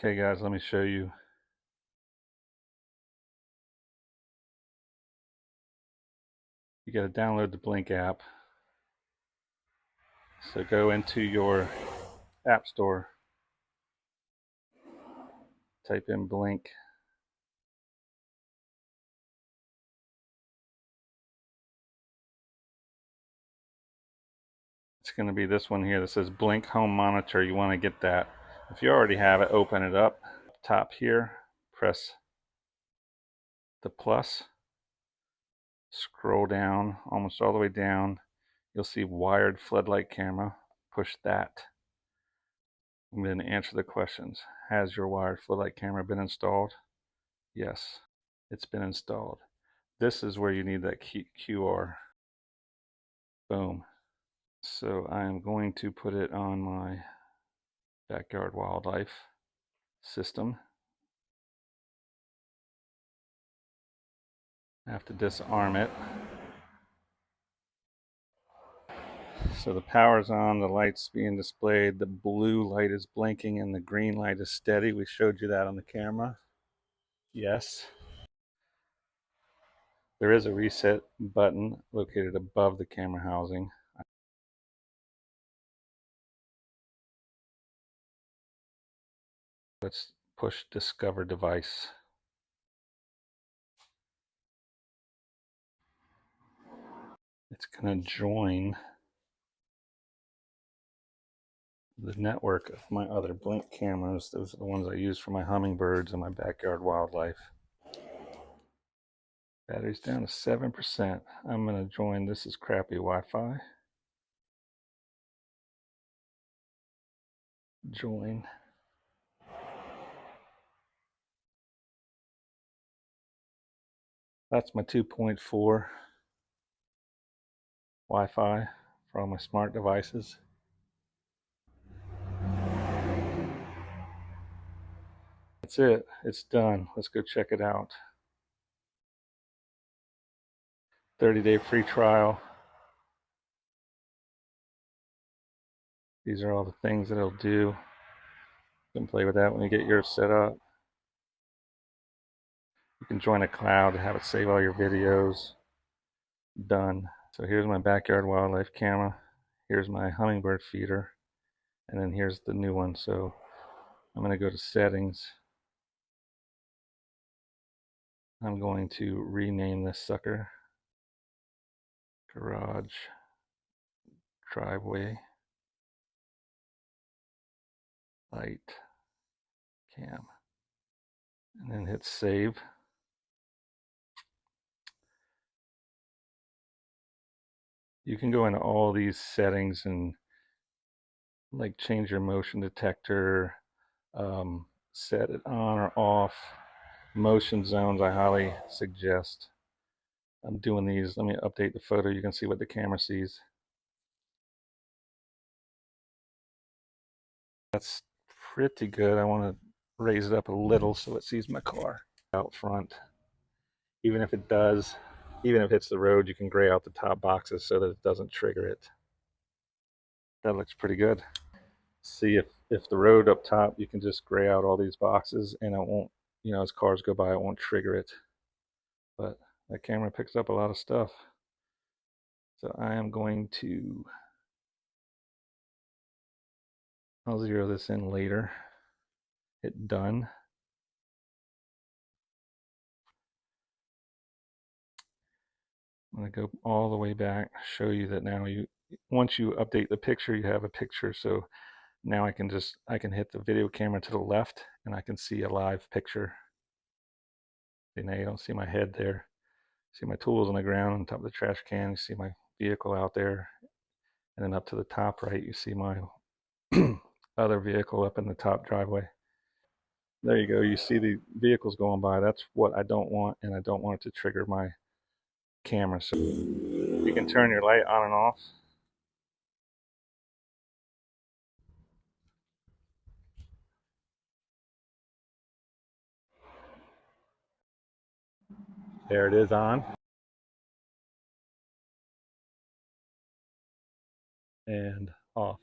Okay guys, let me show you. You got to download the Blink app. So go into your app store, type in Blink. It's going to be this one here that says Blink Home Monitor. You want to get that. If you already have it, open it up. Top here, press the plus. Scroll down almost all the way down. You'll see wired floodlight camera. Push that. And then answer the questions. Has your wired floodlight camera been installed? Yes, it's been installed. This is where you need that QR. Boom. So I am going to put it on my backyard wildlife system. I have to disarm it. So the power's on, the light's being displayed, the blue light is blinking and the green light is steady. We showed you that on the camera. Yes. There is a reset button located above the camera housing. Let's push discover device. It's going to join the network of my other Blink cameras. Those are the ones I use for my hummingbirds and my backyard wildlife. Battery's down to 7%. I'm going to join. This is crappy Wi-Fi. Join. That's my 2.4 Wi-Fi for all my smart devices. That's it. It's done. Let's go check it out. 30-day free trial. These are all the things that it'll do. You can play with that when you get yours set up. You can join a cloud to have it save all your videos. Done. So here's my backyard wildlife camera. Here's my hummingbird feeder. And then here's the new one. So I'm going to go to settings. I'm going to rename this sucker garage driveway light cam, and then hit save. You can go into all these settings and like change your motion detector, set it on or off. Motion zones I highly suggest. I'm doing these. Let me update the photo. You can see what the camera sees. That's pretty good. I want to raise it up a little so it sees my car out front. Even if it does, even if it hits the road, you can gray out the top boxes so that it doesn't trigger it. That looks pretty good. See if the road up top, you can just gray out all these boxes and it won't, as cars go by, it won't trigger it. But that camera picks up a lot of stuff. So I am going to, I'll zero this in later. Hit done. I'm going to go all the way back, show you that now once you update the picture, you have a picture. So now I can hit the video camera to the left and I can see a live picture. See, now you don't see my head there. See my tools on the ground on top of the trash can. You see my vehicle out there. And then up to the top right, you see my other vehicle up in the top driveway. There you go. You see the vehicles going by. That's what I don't want, and I don't want it to trigger my camera. So you can turn your light on and off. There it is on. And off.